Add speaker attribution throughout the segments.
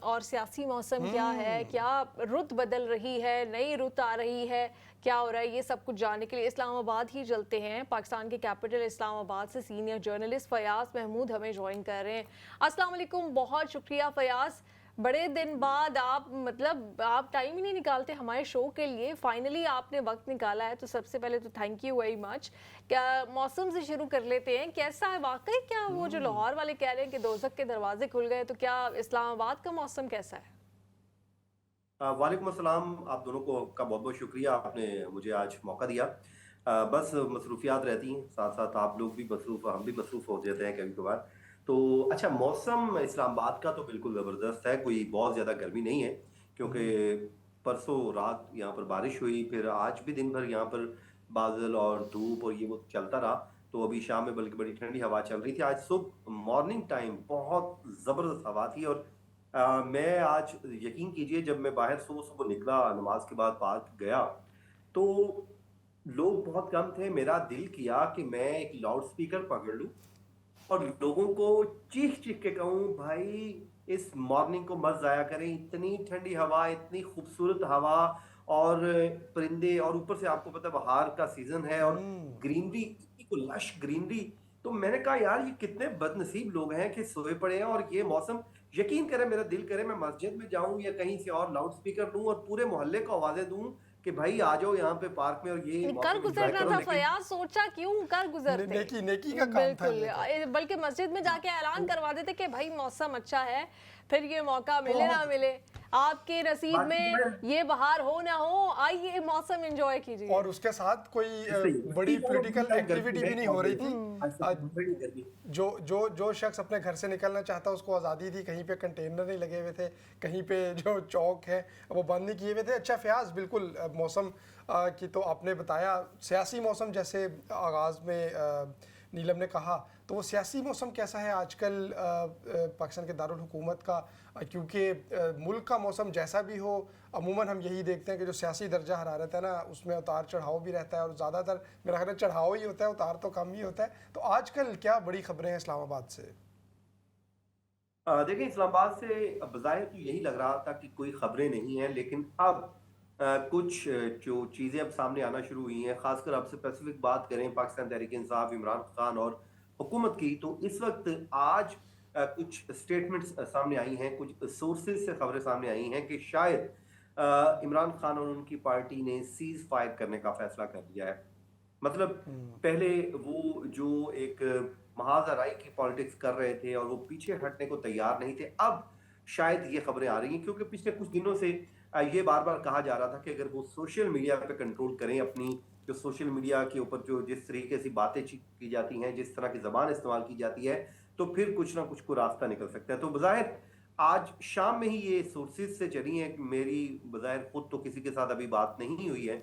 Speaker 1: اور سیاسی موسم کیا ہے, کیا رت بدل رہی ہے, نئی رت آ رہی ہے, کیا ہو رہا ہے, یہ سب کچھ جاننے کے لیے اسلام آباد ہی چلتے ہیں. پاکستان کے کیپٹل اسلام آباد سے سینئر جرنلسٹ فیاض محمود ہمیں جوائن کر رہے ہیں. السلام علیکم, بہت شکریہ فیاض, بڑے دن بعد آپ ٹائم ہی نہیں نکالتے ہمارے شو کے لیے, فائنلی آپ نے وقت نکالا ہے, تو سب سے پہلے تو تھینک یو ویری مچ. کیا موسم سے شروع کر لیتے ہیں, کیسا ہے واقعی, کیا وہ جو لاہور والے کہہ رہے ہیں کہ دوزخ کے دروازے کھل گئے, تو کیا اسلام آباد کا موسم کیسا ہے؟
Speaker 2: وعلیکم السلام, آپ دونوں کا بہت بہت شکریہ, آپ نے مجھے آج موقع دیا. بس مصروفیات رہتی ہیں, ساتھ ساتھ آپ لوگ بھی مصروف, ہم بھی مصروف ہو جاتے ہیں کبھی کبھار. تو اچھا, موسم اسلام آباد کا تو بالکل زبردست ہے, کوئی بہت زیادہ گرمی نہیں ہے, کیونکہ پرسوں رات یہاں پر بارش ہوئی, پھر آج بھی دن بھر یہاں پر بادل اور دھوپ اور یہ وہ چلتا رہا. تو ابھی شام میں بلکہ بڑی ٹھنڈی ہوا چل رہی تھی. آج صبح مارننگ ٹائم بہت زبردست ہوا تھی, اور میں آج یقین کیجئے جب میں باہر صبح نکلا, نماز کے بعد پارک گیا, تو لوگ بہت کم تھے. میرا دل کیا کہ میں ایک لاؤڈ سپیکر پکڑ لوں اور لوگوں کو چیخ چیخ کے کہوں, بھائی اس مارننگ کو مت ضائع کریں, اتنی ٹھنڈی ہوا, اتنی خوبصورت ہوا, اور پرندے, اور اوپر سے آپ کو پتہ بہار کا سیزن ہے, اور گرینری, لش گرینری. تو میں نے کہا یار یہ کتنے بد نصیب لوگ ہیں کہ سوئے پڑے ہیں, اور یہ موسم, یقین کریں میرا دل کرے میں مسجد میں جاؤں یا کہیں سے اور لاؤڈ سپیکر لوں اور پورے محلے کو آوازیں دوں کہ بھائی آ جاؤ یہاں پہ پارک میں اور یہ
Speaker 1: کر
Speaker 2: موسم انجوائے
Speaker 1: گزرنا
Speaker 2: کرو.
Speaker 1: تھا
Speaker 2: لیکن
Speaker 1: فیاض, سوچا کیوں کر گزرتے,
Speaker 3: نیکی کا کام تھا
Speaker 1: بالکل, بلکہ مسجد میں جا کے اعلان کروا دیتے کہ بھائی موسم اچھا ہے, پھر یہ موقع ملے نہ ملے, آپ کے نصیب میں یہ بہار ہو نہ ہو, آئیے موسم انجوائے کیجیے.
Speaker 3: اور اس کے ساتھ کوئی بڑی پولیٹیکل ایکٹیویٹی بھی نہیں ہو رہی تھی. جو شخص اپنے گھر سے نکلنا چاہتا اس کو آزادی تھی, کہیں پہ کنٹینر نہیں لگے ہوئے تھے, کہیں پہ جو چوک ہے وہ بند نہیں کیے ہوئے تھے. اچھا فیاض, بالکل موسم کی تو آپ نے بتایا, سیاسی موسم جیسے آغاز میں نیلم نے کہا, تو وہ سیاسی موسم کیسا ہے آج کل پاکستان کے دارالحکومت کا, کیونکہ ملک کا موسم جیسا بھی ہو عموماً ہم یہی دیکھتے ہیں کہ جو سیاسی درجہ حرارت ہے نا, اس میں اتار چڑھاؤ بھی رہتا ہے, اور زیادہ تر میرا خیال ہے چڑھاؤ ہی ہوتا ہے, اتار تو کم ہی ہوتا ہے. تو آج کل کیا بڑی خبریں ہیں اسلام آباد سے؟
Speaker 2: دیکھیں, اسلام آباد سے بظاہر تو یہی لگ رہا تھا کہ کوئی خبریں نہیں ہیں, لیکن اب کچھ جو چیزیں اب سامنے آنا شروع ہوئی ہیں, خاص کر اب سے اسپیسیفک بات کریں پاکستان تحریک انصاف, عمران خان اور حکومت کی, تو اس وقت آج کچھ سٹیٹمنٹس سامنے آئی ہیں, کچھ سورسز سے خبریں سامنے آئی ہیں کہ شاید عمران خان اور ان کی پارٹی نے سیز فائر کرنے کا فیصلہ کر لیا ہے. مطلب پہلے وہ جو ایک محاذ آرائی کی پالیٹکس کر رہے تھے اور وہ پیچھے ہٹنے کو تیار نہیں تھے, اب شاید یہ خبریں آ رہی ہیں, کیونکہ پچھلے کچھ دنوں سے یہ بار بار کہا جا رہا تھا کہ اگر وہ سوشل میڈیا پہ کنٹرول کریں, اپنی جو سوشل میڈیا کے اوپر جو جس طریقے سے باتیں کی جاتی ہیں, جس طرح کی زبان استعمال کی جاتی ہے, تو پھر کچھ نہ کچھ کو راستہ نکل سکتا ہے. تو بظاہر آج شام میں ہی یہ سورسز سے چلی ہیں, میری بظاہر خود تو کسی کے ساتھ ابھی بات نہیں ہوئی ہے,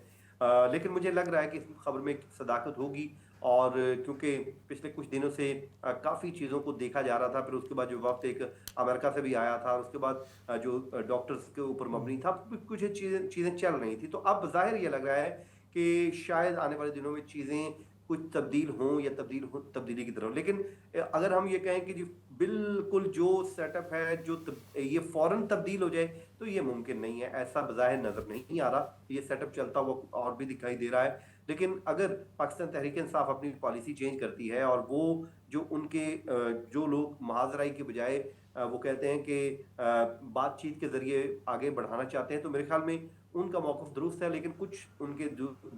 Speaker 2: لیکن مجھے لگ رہا ہے کہ اس خبر میں صداقت ہوگی. اور کیونکہ پچھلے کچھ دنوں سے کافی چیزوں کو دیکھا جا رہا تھا, پھر اس کے بعد جو وقت ایک امریکہ سے بھی آیا تھا, اس کے بعد جو ڈاکٹرز کے اوپر مبنی تھا, کچھ چیزیں چل رہی تھی. تو اب ظاہر یہ لگ رہا ہے کہ شاید آنے والے دنوں میں چیزیں کچھ تبدیل ہوں یا تبدیلی کی طرف. لیکن اگر ہم یہ کہیں کہ جی بالکل جو سیٹ اپ ہے جو یہ فوراً تبدیل ہو جائے, تو یہ ممکن نہیں ہے, ایسا بظاہر نظر نہیں آ رہا. یہ سیٹ اپ چلتا ہوا اور بھی دکھائی دے رہا ہے. لیکن اگر پاکستان تحریک انصاف اپنی پالیسی چینج کرتی ہے, اور وہ جو ان کے جو لوگ محاذ آرائی کے بجائے وہ کہتے ہیں کہ بات چیت کے ذریعے آگے بڑھانا چاہتے ہیں, تو میرے خیال میں ان کا موقف درست ہے. لیکن کچھ ان کے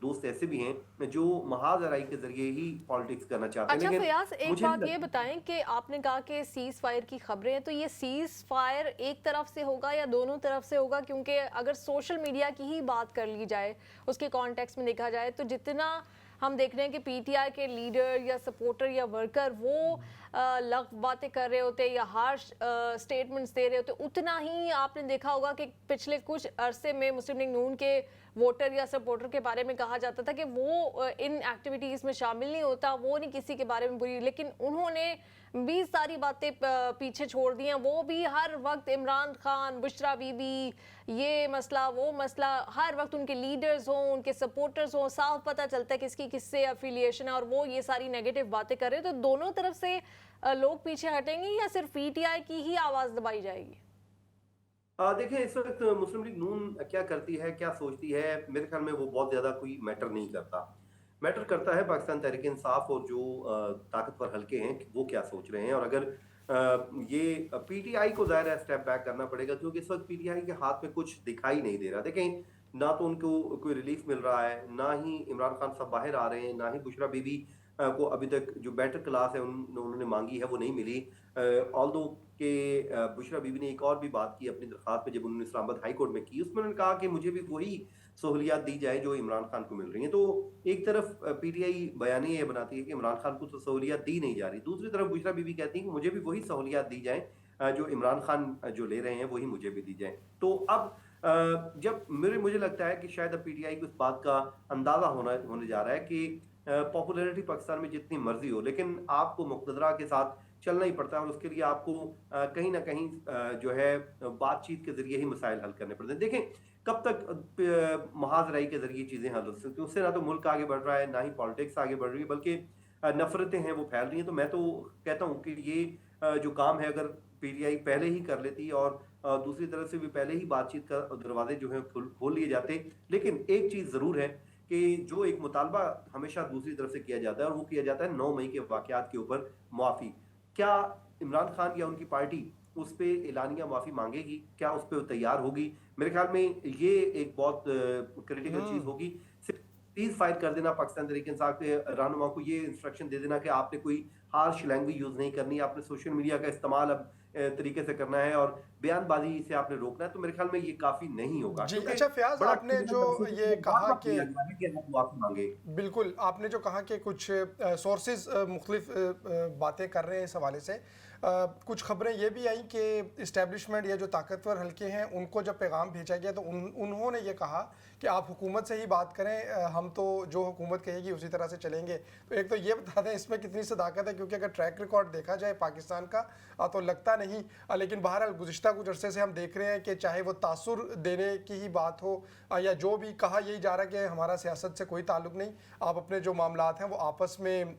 Speaker 2: دوست ایسے بھی ہیں جو محاذ آرائی کے ذریعے ہی پالیٹکس کرنا چاہتے ہیں.
Speaker 1: اچھا
Speaker 2: لیکن
Speaker 1: فیاض, ایک
Speaker 2: مجھے
Speaker 1: بات یہ بتائیں کہ آپ نے کہا کہ سیز فائر کی خبریں ہیں, تو یہ سیز فائر ایک طرف سے ہوگا یا دونوں طرف سے ہوگا؟ کیونکہ اگر سوشل میڈیا کی ہی بات کر لی جائے, اس کے کانٹیکس میں دیکھا جائے, تو جتنا ہم دیکھ رہے ہیں کہ پی ٹی آئی کے لیڈر یا سپورٹر یا ورکر وہ لغو باتیں کر رہے ہوتے یا ہارش سٹیٹمنٹس دے رہے ہوتے, اتنا ہی آپ نے دیکھا ہوگا کہ پچھلے کچھ عرصے میں مسلم لیگ نون کے ووٹر یا سپورٹر کے بارے میں کہا جاتا تھا کہ وہ ان ایکٹیویٹیز میں شامل نہیں ہوتا, وہ نہیں کسی کے بارے میں بری, لیکن انہوں نے بھی ساری باتیں پیچھے چھوڑ دی ہیں. وہ بھی ہر وقت عمران خان, بشرا بی بی, یہ مسئلہ وہ مسئلہ, ہر وقت ان کے لیڈرز ہوں, ان کے سپورٹرز ہوں, صاف پتہ چلتا ہے کس کی کس سے افیلیشن ہے, اور وہ یہ ساری نیگیٹو باتیں کر رہے ہیں. تو دونوں طرف سے لوگ پیچھے ہٹیں گے یا صرف پی ٹی آئی کی ہی آواز دبائی جائے گی؟
Speaker 2: देखें इस वक्त मुस्लिम लीग नून क्या करती है, क्या सोचती है, मेरे ख्याल में वो बहुत ज़्यादा कोई मैटर नहीं करता। मैटर करता है पाकिस्तान तहरीक इंसाफ और जो ताकतवर हलके हैं कि वो क्या सोच रहे हैं। और अगर ये पीटीआई को ज़ाहिर है स्टेप बैक करना पड़ेगा, क्योंकि इस वक्त पीटीआई के हाथ में कुछ दिखाई नहीं दे रहा। देखें, ना तो उनको कोई रिलीफ मिल रहा है, ना ही इमरान खान साहब बाहर आ रहे हैं, ना ही बुशरा बीबी को अभी तक जो बेटर क्लास है उन्होंने मांगी है वो नहीं मिली। ऑल्दो कि बुशरा बीबी ने एक और भी बात की अपनी दरख्वास्त में, जब उन्होंने इस्लामाबाद हाई कोर्ट में की, उसमें उन्होंने कहा कि मुझे भी वही सहूलियात दी जाए जो इमरान खान को मिल रही हैं। तो एक तरफ पीटीआई बयानिया ये बनाती है कि इमरान खान को तो सहूलियात दी नहीं जा रही, दूसरी तरफ बुशरा बीबी कहती है कि मुझे भी वही सहूलियात दी जाए जो इमरान खान जो ले रहे हैं वही मुझे भी दी जाए। तो अब जब मुझे लगता है कि शायद अब पीटीआई को इस बात का अंदाजा होने जा रहा है कि पॉपुलैरिटी पाकिस्तान में जितनी मर्जी हो, लेकिन आपको मुक़तदरा के साथ चलना ही पड़ता है, और उसके लिए आपको कहीं ना कहीं जो है बातचीत के जरिए ही मसाइल हल करने पड़ते हैं। देखें, कब तक महाज राई के जरिए चीज़ें हल हो सकती हैं, उससे ना तो मुल्क आगे बढ़ रहा है, ना ही पॉलिटिक्स आगे बढ़ रही है, बल्कि नफरतें हैं वो फैल रही हैं। तो मैं तो कहता हूँ कि ये जो काम है अगर पीटीआई पहले ही कर लेती और दूसरी तरफ से भी पहले ही बातचीत का दरवाजे जो है खोल लिए जाते। लेकिन एक चीज़ ज़रूर है कि जो एक मुतालबा हमेशा दूसरी तरफ से किया जाता है, और वो किया जाता है 9 मई के वाक़यात के ऊपर मुआफ़ी। क्या इमरान खान या उनकी पार्टी उस पे एलानिया माफ़ी मांगेगी? क्या उस पे वो तैयार होगी? मेरे ख्याल में ये एक बहुत क्रिटिकल चीज़ होगी। सिर्फ सीज़ फायर कर देना, पाकिस्तान तहरीक इंसाफ के रहनुमा को ये इंस्ट्रक्शन दे देना कि आपने कोई हार्श लैंग्वेज यूज़ नहीं करनी, आपने सोशल मीडिया का इस्तेमाल अब तरीके से करना है और बयानबाजी से आपने रोकना है, तो मेरे ख्याल में ये काफ़ी नहीं होगा।
Speaker 3: जी,
Speaker 2: क्योंकि
Speaker 3: अच्छा फयाज़,
Speaker 2: बड़ा
Speaker 3: आपने जो ये कहा कि
Speaker 2: आप माफ़ी मांगे।
Speaker 3: बिल्कुल, आपने जो कहा कि कुछ सोर्सेज मुख्तलिफ बातें कर रहे हैं इस हवाले से, कुछ खबरें ये भी आई कि इस्टेब्लिशमेंट या जो ताकतवर हल्के हैं उनको जब पैगाम भेजा गया तो उन्होंने ये कहा कि आप हुकूमत से ही बात करें, हम तो जो हुकूमत कहेगी उसी तरह से चलेंगे। तो एक तो ये बता दें इसमें कितनी सदाकत है, क्योंकि अगर ट्रैक रिकॉर्ड देखा जाए पाकिस्तान का तो लगता नहीं, लेकिन बहरहाल गुज़िश्ता कुछ अरसे से हम देख रहे हैं कि चाहे वो तासुर देने की ही बात हो या जो भी, कहा यही जा रहा है कि हमारा सियासत से कोई ताल्लुक नहीं, आप अपने जो मामलात हैं वो आपस में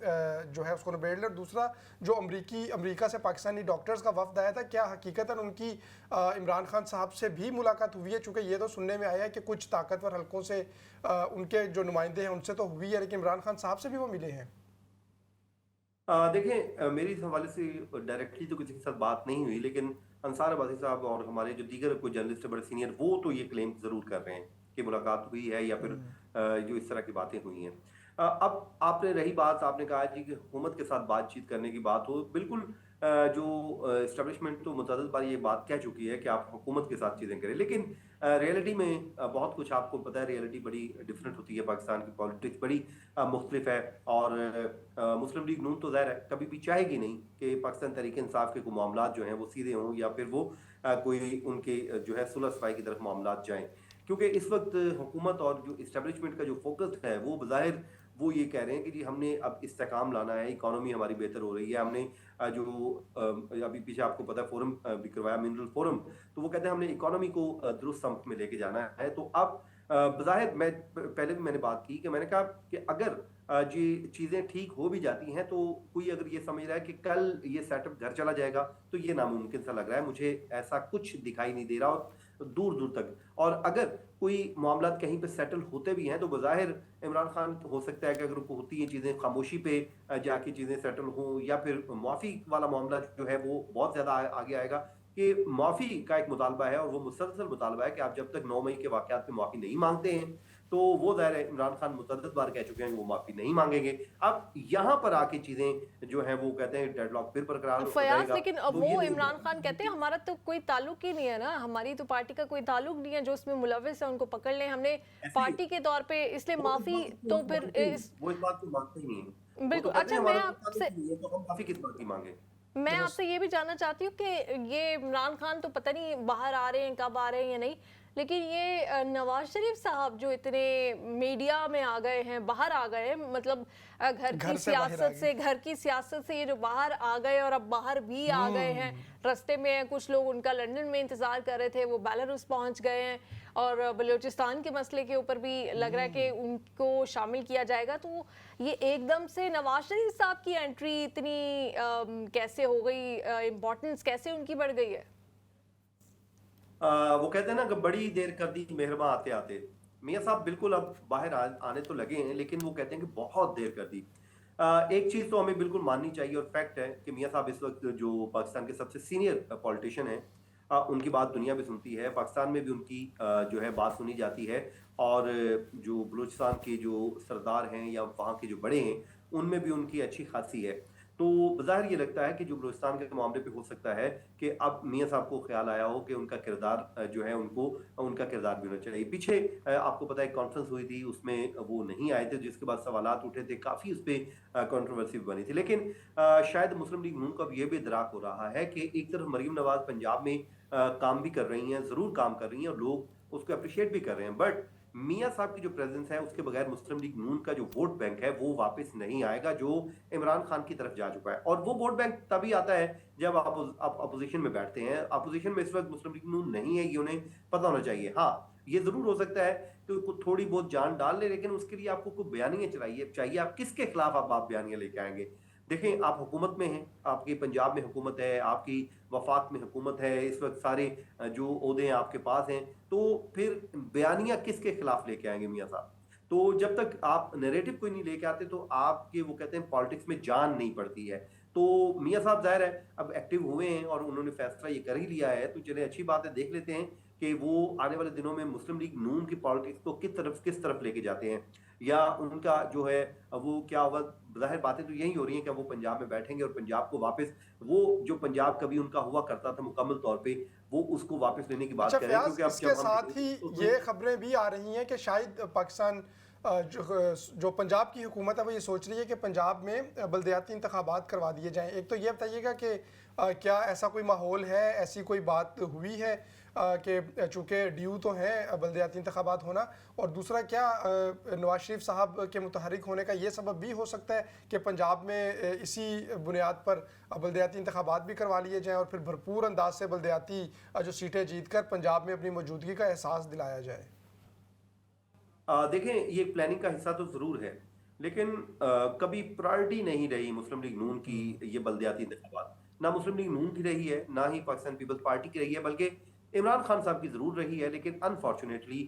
Speaker 3: जो है उसको निबेड़ लें। और दूसरा, जो अमरीका से पाकिस्तानी डॉक्टर्स का वफ्द आया था, क्या हकीकतन उनकी इमरान खान साहब से भी मुलाकात हुई है? चूँकि ये तो सुनने में आया है कि कुछ ताकतवर हलकों से उनके जो नुमाइंदे हैं उनसे तो हुई है, लेकिन इमरान खान साहब से भी वो मिले हैं।
Speaker 2: देखें, मेरी इस हवाले से डायरेक्टली तो किसी के साथ बात नहीं हुई, लेकिन अंसार अब्बासी साहब और हमारे जो दीगर कोई जर्नलिस्ट है बड़े सीनियर, वो तो ये क्लेम ज़रूर कर रहे हैं कि मुलाकात हुई है या फिर जो इस तरह की बातें हुई हैं। अब आपने रही बात, आपने कहा जी कि हुकूमत के साथ बातचीत करने की बात हो, बिल्कुल जो इस्टेब्लिशमेंट तो मुतअद्दिद बार ये बात कह चुकी है कि आप हुकूमत के साथ चीज़ें करें, लेकिन रियलिटी में बहुत कुछ आपको पता है, रियलिटी बड़ी डिफरेंट होती है, पाकिस्तान की पॉलिटिक्स बड़ी मुख्तलिफ है। और मुस्लिम लीग नून तो ज़ाहिर है कभी भी चाहेगी नहीं कि पाकिस्तान तहरीक इंसाफ के कोई मामलात जो हैं वो सीधे हों या फिर वो कोई उनके जो है सुलह सफाई की तरफ मामलात जाएँ। क्योंकि इस वक्त हुकूमत और जो इस्टेब्लिशमेंट का जो फोकस है वो बज़ाहिर वो ये कह रहे हैं कि जी हमने अब इस्तेकाम लाना है, इकॉनमी हमारी बेहतर हो रही है, हमने जो अभी पीछे आपको पता है फोरम भी करवाया, मिनरल फोरम, तो वो कहते हैं हमने इकॉनमी को दुरुस्त समत में लेके जाना है। तो अब बज़ाहिर मैं पहले भी मैंने बात की कि मैंने कहा कि अगर ये चीज़ें ठीक हो भी जाती हैं तो कोई अगर ये समझ रहा है कि कल ये सेटअप घर चला जाएगा तो ये नामुमकिन सा लग रहा है, मुझे ऐसा कुछ दिखाई नहीं दे रहा और दूर दूर तक। और अगर कोई मामलात कहीं पे सेटल होते भी हैं तो बज़ाहिर इमरान खान हो सकता है कि अगर उनको होती हैं चीज़ें खामोशी पे जाके चीज़ें सेटल हों, या फिर मुआफ़ी वाला मामला जो है वो बहुत ज़्यादा आगे आएगा कि मुआफ़ी का एक मुतालबा है और वो मुसलसल मुतालबा है कि आप जब तक 9 मई के वाक़यात पे मुआफ़ी नहीं मांगते हैं तो वो ज़ाहिर है इमरान खान मुतअद्दिद बार कह चुके हैं कि वो माफ़ी नहीं मांगेंगे। अब यहाँ पर आके चीज़ें जो है वो कहते हैं डेडलॉक फिर बरकरार हो
Speaker 1: फयाज,
Speaker 2: जाएगा।
Speaker 1: लेकिन अब
Speaker 2: तो
Speaker 1: वो
Speaker 2: ये
Speaker 1: इमरान खान कहते हैं हमारा तो कोई ताल्लुक ही नहीं है ना, हमारी तो पार्टी का कोई ताल्लुक नहीं है, जो उसमें मुलविस है उनको पकड़ लें हमने पार्टी के तौर पे, इसलिए माफी तो फिर
Speaker 2: वो इस बात को मानते ही नहीं है। वो
Speaker 1: बिल्कुल।
Speaker 2: तो कहते
Speaker 1: अच्छा,
Speaker 2: हैं
Speaker 1: मैं
Speaker 2: हमारा कोई
Speaker 1: आपसे
Speaker 2: ताल्लुक नहीं है, तो हम माफ़ी किस बात की मांगे।
Speaker 1: मैं आपसे ये भी जानना चाहती हूँ कि ये इमरान खान तो पता नहीं बाहर आ रहे हैं, कब आ रहे हैं या नहीं, लेकिन ये नवाज शरीफ साहब जो इतने मीडिया में आ गए हैं, बाहर आ गए हैं, मतलब घर की सियासत से, घर की सियासत से ये जो बाहर आ गए और अब बाहर भी आ गए हैं, रास्ते में कुछ लोग उनका लंदन में इंतजार कर रहे थे, वो बेलारूस पहुंच गए हैं और बलूचिस्तान के मसले के ऊपर भी लग रहा है कि उनको शामिल किया जाएगा। तो ये एकदम से नवाज शरीफ साहब की एंट्री इतनी कैसे हो गई, इम्पोर्टेंस कैसे उनकी बढ़ गई है?
Speaker 2: वो कहते हैं ना कि बड़ी देर कर दी मेहरबां आते आते। मियाँ साहब बिल्कुल अब बाहर आने तो लगे हैं, लेकिन वो कहते हैं कि बहुत देर कर दी। एक चीज़ तो हमें बिल्कुल माननी चाहिए और फैक्ट है कि मियाँ साहब इस वक्त जो पाकिस्तान के सबसे सीनियर पॉलिटिशियन हैं, उनकी बात दुनिया भी सुनती है, पाकिस्तान में भी उनकी जो है बात सुनी जाती है। और जो बलूचिस्तान के जो सरदार हैं या वहाँ के जो बड़े हैं, उनमें भी उनकी अच्छी खासी है। तो बज़ाहिर ये लगता है कि जो बलूचिस्तान के मामले पे हो सकता है कि अब मियाँ साहब को ख्याल आया हो कि उनका किरदार जो है उनको उनका किरदार भी होना चाहिए। पीछे आपको पता है एक कॉन्फ्रेंस हुई थी, उसमें वो नहीं आए थे, जिसके बाद सवालात उठे थे, काफ़ी उस पे कंट्रोवर्सी भी बनी थी। लेकिन शायद मुस्लिम लीग नून को अब ये भी इदराक हो रहा है कि एक तरफ मरीम नवाज़ पंजाब में काम भी कर रही हैं, ज़रूर काम कर रही हैं और लोग उसको अप्रिशिएट भी कर रहे हैं, बट मियाँ साहब की जो प्रेजेंस है उसके बगैर मुस्लिम लीग नून का जो वोट बैंक है वो वापस नहीं आएगा, जो इमरान खान की तरफ जा चुका है। और वो वोट बैंक तभी आता है जब आप अपोजिशन में बैठते हैं। अपोजिशन में इस वक्त मुस्लिम लीग नून नहीं है, ये उन्हें पता होना चाहिए। हाँ, ये जरूर हो सकता है कि थोड़ी बहुत जान डाल ले, लेकिन उसके लिए आपको कोई बयानियां चाहिए। आप किसके खिलाफ आप बयानियां लेके आएंगे? देखें, आप हुकूमत में हैं, आपकी पंजाब में हुकूमत है, आपकी वफाक में हुकूमत है, इस वक्त सारे जो ओहदे हैं आपके पास हैं, तो फिर बयानियां किसके खिलाफ लेके आएंगे मियाँ साहब? तो जब तक आप नैरेटिव कोई नहीं लेके आते तो आपके वो कहते हैं पॉलिटिक्स में जान नहीं पड़ती है। तो मियाँ साहब जाहिर है अब एक्टिव हुए हैं और उन्होंने फैसला ये कर ही लिया है, तो चलिए अच्छी बात है, देख लेते हैं कि वो आने वाले दिनों में मुस्लिम लीग नून की पॉलिटिक्स को किस तरफ लेके जाते हैं, या उनका जो है वो क्या होगा। ज़ाहिर बातें तो यही हो रही हैं कि वो पंजाब में बैठेंगे और पंजाब को वापस, वो जो पंजाब कभी उनका हुआ करता था मुकम्मल तौर पे, वो उसको वापस लेने की बात
Speaker 3: अच्छा
Speaker 2: करें।
Speaker 3: फयाज,
Speaker 2: क्योंकि अब
Speaker 3: इसके
Speaker 2: जब हम
Speaker 3: साथ ही ये खबरें भी आ रही हैं कि शायद पाकिस्तान जो पंजाब की हुकूमत है वो ये सोच रही है कि पंजाब में बलदियाती इंतखाबात करवा दिए जाएं। एक तो ये बताइएगा कि क्या ऐसा कोई माहौल है, ऐसी कोई बात हुई है कि चूँकि ड्यू तो हैं बलदियाती इंतखाबात होना, और दूसरा क्या नवाज शरीफ साहब के मुतहरिक होने का ये सबब भी हो सकता है कि पंजाब में इसी बुनियाद पर बलदियाती इंतखाबात भी करवा लिए जाएँ और फिर भरपूर अंदाज से बलदियाती जो सीटें जीत कर पंजाब में अपनी मौजूदगी का एहसास दिलाया जाए?
Speaker 2: देखें, ये प्लानिंग का हिस्सा तो ज़रूर है, लेकिन कभी प्रायोरिटी नहीं रही मुस्लिम लीग नून की ये बल्दियाती इंतखाबात। ना मुस्लिम लीग नून की रही है, ना ही पाकिस्तान पीपल्स पार्टी की रही है, बल्कि इमरान खान साहब की ज़रूर रही है। लेकिन अनफॉर्चुनेटली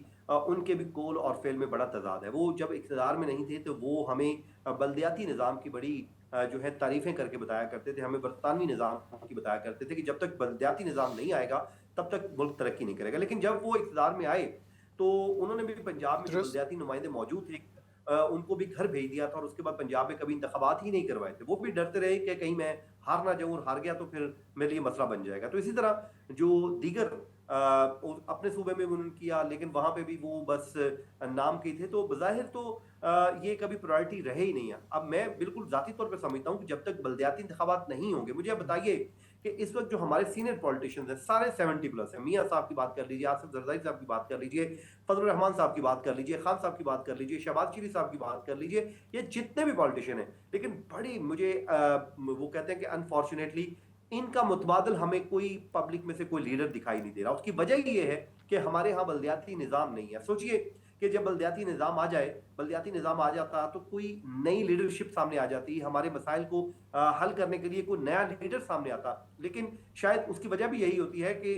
Speaker 2: उनके भी कौल और फेल में बड़ा तजाद है। वो जब इक़्तिदार में नहीं थे तो वो हमें बल्दियाती निज़ाम की बड़ी जो है तारीफ़ें करके बताया करते थे, हमें बरतानवी निज़ाम की बताया करते थे कि जब तक बल्दियाती निज़ाम नहीं आएगा तब तक मुल्क तरक्की नहीं करेगा। लेकिन जब वो इक़्तिदार में आए तो उन्होंने भी पंजाब में जो
Speaker 3: दुरुस्त।
Speaker 2: बलदियाती नुमाइंदे मौजूद थे, उनको भी घर भेज दिया था और उसके बाद पंजाब में कभी इंतखाबात ही नहीं करवाए थे। वो भी डरते रहे कि कहीं मैं हार ना जाऊं, और हार गया तो फिर मेरे लिए मसला बन जाएगा। तो इसी तरह जो दीगर अपने सूबे में भी उन्होंने किया, लेकिन वहां पे भी वो बस नाम के थे। तो बज़ाहिर तो ये कभी प्रायोरिटी रहे ही नहीं है। अब मैं बिल्कुल जाती तौर पर समझता हूँ कि जब तक बलदियाती इंतखाबात नहीं होंगे, मुझे अब बताइए कि इस वक्त जो हमारे सीनियर पॉलिटिशियंस हैं सारे 70+ हैं। मियाँ साहब की बात कर लीजिए, आसिफ जरदारी साहब की बात कर लीजिए, फजल रहमान साहब की बात कर लीजिए, खान साहब की बात कर लीजिए, शहबाज शरीफ साहब की बात कर लीजिए, ये जितने भी पॉलिटिशियन हैं, लेकिन बड़ी मुझे वो कहते हैं कि अनफॉर्चुनेटली इनका मुतबादल हमें कोई पब्लिक में से कोई लीडर दिखाई नहीं दे रहा। उसकी वजह ये है कि हमारे यहाँ बलदियाती निज़ाम नहीं है। सोचिए कि जब बलदियाती निज़ाम आ जाए, बलदियाती निज़ाम आ जाता तो कोई नई लीडरशिप सामने आ जाती, हमारे मसाइल को हल करने के लिए कोई नया लीडर सामने आता। लेकिन शायद उसकी वजह भी यही होती है कि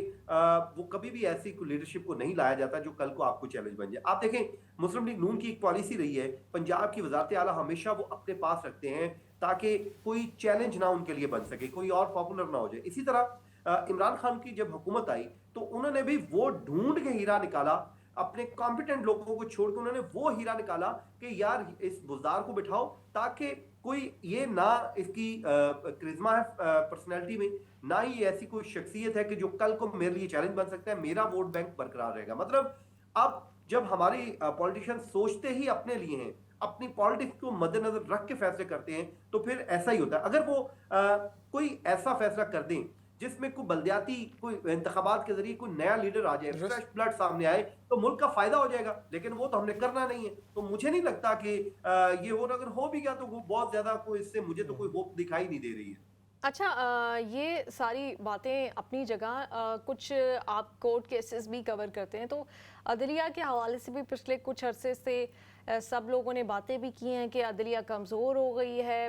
Speaker 2: वो कभी भी ऐसी कोई लीडरशिप को नहीं लाया जाता जो कल को आपको चैलेंज बन जाए। आप देखें, मुस्लिम लीग नून की एक पॉलिसी रही है, पंजाब की वज़ारत आला हमेशा वो अपने पास रखते हैं ताकि कोई चैलेंज ना उनके लिए बन सके, कोई और पॉपुलर ना हो जाए। इसी तरह इमरान खान की जब हुकूमत आई तो उन्होंने भी वो ढूंढ के हीरा निकाला, अपने कॉम्पिटेंट लोगों को छोड़ के उन्होंने वो हीरा निकाला कि यार इस बुज़दार को बिठाओ ताकि कोई ये ना इसकी करिश्मा है पर्सनैलिटी में, ना ही ऐसी कोई शख्सियत है कि जो कल को मेरे लिए चैलेंज बन सकता है, मेरा वोट बैंक बरकरार रहेगा। मतलब अब जब हमारी पॉलिटिशियन सोचते ही अपने लिए हैं, अपनी पॉलिटिक्स को मद्देनजर रख के फैसले करते हैं, तो फिर ऐसा ही होता है। अगर वो कोई ऐसा फैसला कर दें जिसमें कोई बलदियाती कोई इंतखाबात के जरिए कोई नया लीडर आ जाए, फ्रेश ब्लड सामने आए, तो मुल्क का फायदा हो जाएगा। लेकिन वो तो हमने करना नहीं है। तो मुझे नहीं लगता कि ये हो, अगर हो भी गया तो वो बहुत ज्यादा कोई इससे मुझे तो कोई होप दिखाई नहीं दे रही है।
Speaker 1: अच्छा, ये सारी बातें अपनी जगह, कुछ आप कोर्ट केसेस भी कवर करते हैं, तो अदलिया के हवाले से भी पिछले कुछ अरसे से सब लोगों ने बातें भी की हैं कि अदलिया कमज़ोर हो गई है।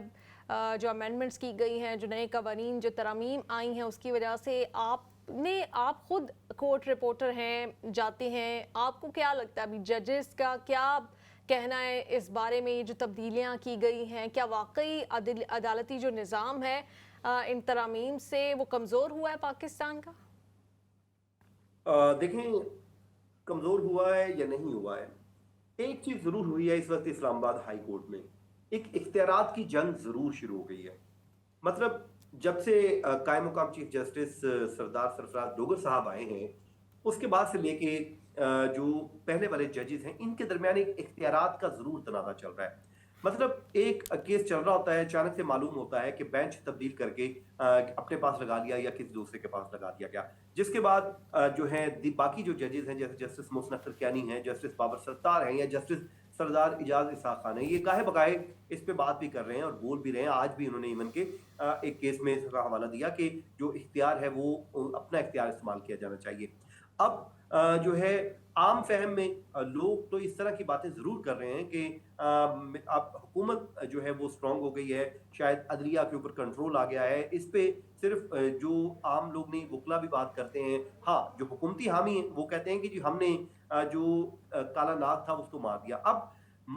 Speaker 1: जो अमेंडमेंट्स की गई हैं, जो नए कवानीन, जो तरमीम आई हैं, उसकी वजह से आप आपने आप खुद कोर्ट रिपोर्टर हैं, जाते हैं, आपको क्या लगता है अभी जजेस का क्या कहना है इस बारे में, ये जो तब्दीलियां की गई हैं, क्या वाकई अदालती जो निज़ाम है इन तरामीम से वो कमज़ोर हुआ है पाकिस्तान का?
Speaker 2: देखें, कमज़ोर हुआ है या नहीं हुआ है, एक चीज़ ज़रूर हुई है इस वक्त इस्लामाबाद हाई कोर्ट में, एक इख्तियारात की जंग ज़रूर शुरू हो गई है। मतलब जब से कायम मुकाम चीफ जस्टिस सरदार सरफराज डोगर साहब आए हैं, उसके बाद से लेके जो पहले वाले जजेस हैं, इनके दरमियान एक इख्तियारात का ज़रूर तनाज़ा चल रहा है। मतलब एक केस चल रहा होता है, अचानक से मालूम होता है कि बेंच तब्दील करके अपने पास लगा लिया या किसी दूसरे के पास लगा दिया गया, जिसके बाद जो है बाकी जो जजेस हैं, जैसे जस्टिस मोहसिन अख्तर कियानी हैं, जस्टिस बाबर सत्तार हैं या जस्टिस सरदार इजाज इसाक खान है, ये काहे बकाए इस पे बात भी कर रहे हैं और बोल भी रहे हैं। आज भी उन्होंने इवन के एक केस में इसका हवाला दिया कि जो इख्तियार है वो अपना इख्तियार इस्तेमाल किया जाना चाहिए। अब जो है आम फहम में लोग तो इस तरह की बातें ज़रूर कर रहे हैं कि अब हुकूमत जो है वो स्ट्रॉन्ग हो गई है, शायद अदलिया के ऊपर कंट्रोल आ गया है। इस पे सिर्फ जो आम लोग नहीं, वकला भी बात करते हैं। हाँ, जो हुकूमती हामी हैं वो कहते हैं कि जी हमने जो काला नाग था उसको मार दिया। अब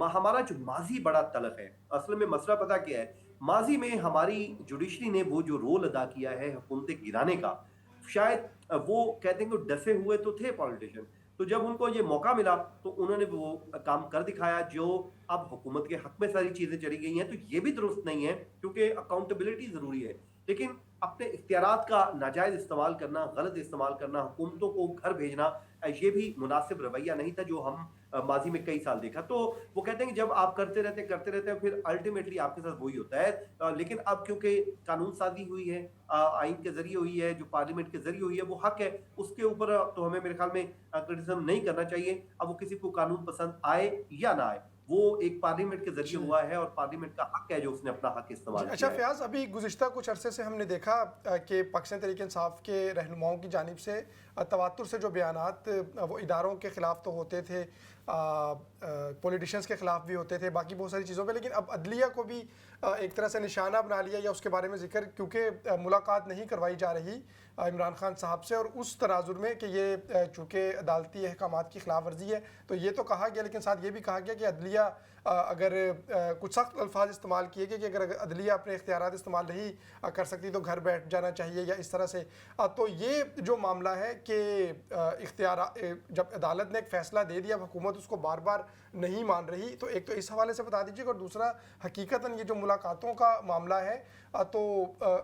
Speaker 2: हमारा जो माजी बड़ा तलख है, असल में मसला पता क्या है, माजी में हमारी जुडिशरी ने वो जो रोल अदा किया है हुकूमतें गिराने का, शायद वो कहते हैं कि डसे हुए तो थे पॉलिटिशियन, तो जब उनको ये मौका मिला तो उन्होंने वो काम कर दिखाया जो अब हुकूमत के हक में सारी चीजें चली गई हैं। तो ये भी दुरुस्त नहीं है क्योंकि अकाउंटेबिलिटी जरूरी है, लेकिन अपने इख्तियारात का नाजायज इस्तेमाल करना, गलत इस्तेमाल करना, हुकूमतों को घर भेजना, ये भी मुनासिब रवैया नहीं था जो हम माजी में कई साल देखा। तो वो कहते हैं कि जब आप करते रहते हैं फिर अल्टीमेटली आपके साथ वही होता है। लेकिन अब क्योंकि कानून साजी हुई है, आइन के जरिए हुई है, जो पार्लियामेंट के जरिए हुई है, वो हक है, उसके ऊपर तो हमें मेरे ख्याल में क्रिटिसिज्म नहीं करना चाहिए। अब वो किसी को कानून पसंद आए या ना आए, वो एक पार्लियामेंट के जरिए हुआ है और पार्लियामेंट का हक है जो उसने अपना हक इस्तेमाल किया।
Speaker 3: अच्छा फयाज, अभी गुज़िश्ता कुछ अरसे से हमने देखा कि पाकिस्तान तहरीक-ए-इंसाफ के रहनुमाओं की जानिब से तवातुर से जो बयानात वो इदारों के ख़िलाफ़ तो होते थे, पॉलिटिशियंस के ख़िलाफ़ भी होते थे, बाकी बहुत सारी चीज़ों पे, लेकिन अब अदलिया को भी एक तरह से निशाना बना लिया या उसके बारे में जिक्र, क्योंकि मुलाकात नहीं करवाई जा रही इमरान खान साहब से, और उस तनाजुर में कि ये चूँकि अदालती अहकामात की खिलाफ वर्जी है तो ये तो कहा गया, लेकिन साथ ये भी कहा गया कि अदलिया अगर कुछ सख्त अल्फाज इस्तेमाल किए गए कि अगर अदलिया अपने इख्तियारात इस्तेमाल नहीं कर सकती तो घर बैठ जाना चाहिए या इस तरह से। तो ये जो मामला है कि इख्तियार जब अदालत ने एक फ़ैसला दे दिया, हुकूमत उसको बार बार नहीं मान रही, तो एक तो इस हवाले से बता दीजिएगा, और दूसरा हकीकतन ये जो मुलाकातों का मामला है, तो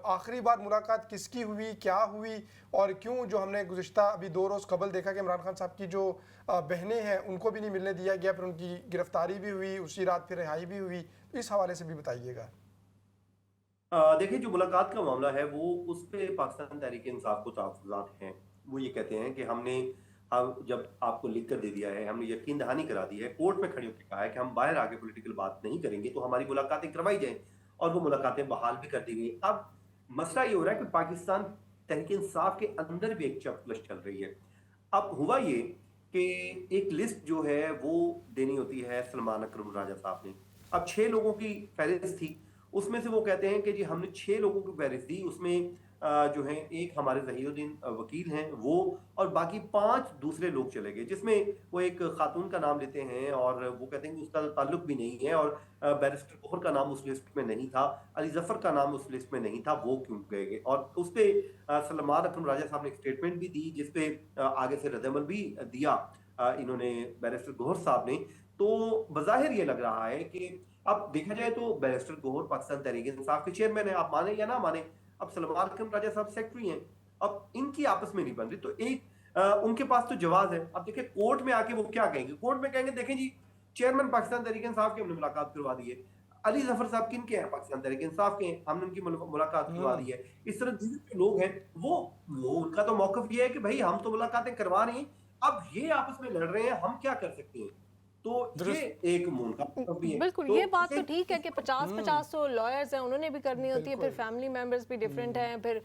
Speaker 3: आखिरी बार मुलाकात किसकी हुई, क्या हुई, और क्यों जो हमने गुज़िश्ता अभी 2 रोज़ कबल देखा कि इमरान खान साहब की जो बहनें हैं उनको भी नहीं मिलने दिया गया, फिर उनकी गिरफ्तारी भी हुई, उसी रात फिर रिहाई भी हुई, इस हवाले से भी बताइएगा।
Speaker 2: देखिए, जो मुलाकात का मामला है वो उस पर पाकिस्तान तहरीक इंसाफ को तहफ़्फ़ुज़ात हैं। वो ये कहते हैं कि हम जब आपको लिख कर दे दिया है, हमने यकीन दहानी करा दी है, कोर्ट में खड़े होकर कहा है कि हम बाहर आके पॉलिटिकल बात नहीं करेंगे, तो हमारी मुलाकातें करवाई जाएं, और वो मुलाकातें बहाल भी कर दी गई। अब मसला ये हो रहा है कि पाकिस्तान तहरीक इंसाफ के अंदर भी एक चपकलश चल रही है। अब हुआ ये कि एक लिस्ट जो है वो देनी होती है सलमान अकरम राजा साहब ने। अब 6 लोगों की फहरिस्त थी, उसमें से वो कहते हैं कि जी हमने 6 लोगों की फहरिस्त दी, उसमें जो है एक हमारे ज़हीरुद्दीन वकील हैं वो, और बाकी 5 दूसरे लोग चले गए, जिसमें वो एक खातून का नाम लेते हैं और वो कहते हैं कि उसका ताल्लुक भी नहीं है, और बैरिस्टर गोहर का नाम उस लिस्ट में नहीं था, अली जफर का नाम उस लिस्ट में नहीं था, वो क्यों गए। और उस पर सलमान अकरम राजा साहब ने एक स्टेटमेंट भी दी जिसपे आगे से रद्दअमल भी दिया इन्होंने, बैरिस्टर गोहर साहब ने। तो बज़ाहिर ये लग रहा है कि अब देखा जाए तो बैरिस्टर गोहर पाकिस्तान तहरीक इंसाफ के चेयरमैन है, आप माने या ना माने। अब सलमान अकरम राजा साहब सेक्रेटरी हैं, अब इनकी आपस में नहीं बन रही, तो एक उनके पास तो जवाब है। अब देखिए कोर्ट में आके वो क्या कहेंगे, कोर्ट में कहेंगे देखें जी चेयरमैन पाकिस्तान तहरीक इंसाफ के हमने मुलाकात करवा दी है, अली जफर साहब किन के हैं, पाकिस्तान तहरीक इंसाफ के हैं, हमने उनकी मुलाकात करवा दी है। इस तरह जितने लोग हैं वो उनका तो मौकफ ये है कि भाई हम तो मुलाकातें करवा रहे हैं, अब ये आपस में लड़ रहे हैं, हम क्या कर सकते हैं। तो ये एक मूल का भी है।
Speaker 1: बिल्कुल,
Speaker 2: तो
Speaker 1: ये बात तो ठीक है कि 50-50 तो लॉयर्स हैं, उन्होंने भी करनी होती है, फिर फैमिली मेंबर्स भी डिफरेंट हैं, फिर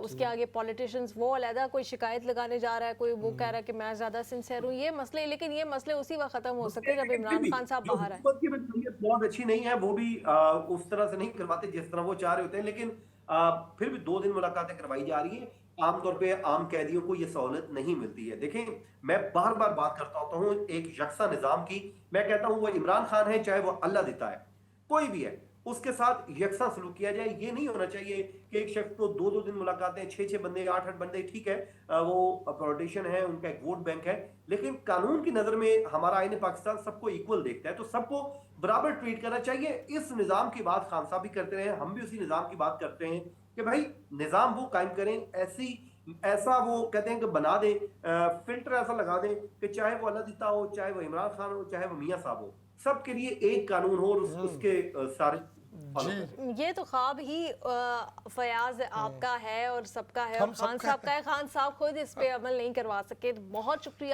Speaker 1: उसके आगे पॉलिटिशियंस वो अलहदा कोई शिकायत लगाने जा रहा है, कोई वो कह रहा है कि मैं ज़्यादा सिंसियर हूँ, ये मसले, लेकिन ये मसले उसी वक्त ख़त्म हो सकते हैं जब इमरान खान साहब बाहर आए।
Speaker 2: हुकूमत की तबीयत बहुत अच्छी नहीं है, वो भी उस तरह से नहीं करवाते जिस तरह वो चाह रहे होते हैं, लेकिन फिर भी 2 दिन मुलाकातें करवाई जा रही हैं। عام طور پہ عام قیدیوں کو یہ سہولت نہیں ملتی ہے. دیکھیں میں بار بار بات کرتا ہوتا ہوں ایک یکساں نظام کی. میں کہتا ہوں وہ عمران خان ہے چاہے وہ اللہ دیتا ہے کوئی بھی ہے اس کے ساتھ یکساں سلوک کیا جائے. یہ نہیں ہونا چاہیے کہ ایک شخص کو 2 دن ملاقاتیں 6 بندے 8 بندے ٹھیک ہے وہ پولیٹیشین ہے ان کا ایک ووٹ بینک ہے لیکن قانون کی نظر میں ہمارا آئین پاکستان سب کو ایکول دیکھتا ہے تو سب کو برابر ٹریٹ کرنا چاہیے. اس نظام کی بات خان صاحب بھی کرتے رہے ہم بھی اسی نظام کی بات کرتے ہیں کہ بھائی نظام وہ قائم کریں ایسا وہ کہتے ہیں کہ بنا دیں فلٹر ایسا لگا دیں کہ چاہے وہ اللہ دیتا ہو چاہے وہ عمران خان ہو چاہے وہ میاں صاحب ہو سب کے لیے ایک قانون ہو اور اس کے سارے
Speaker 1: یہ تو خواب ہی فیاض آپ کا ہے اور سب کا ہے اور خان صاحب کا ہے. خان صاحب خود اس پہ عمل نہیں کروا سکے. بہت شکریہ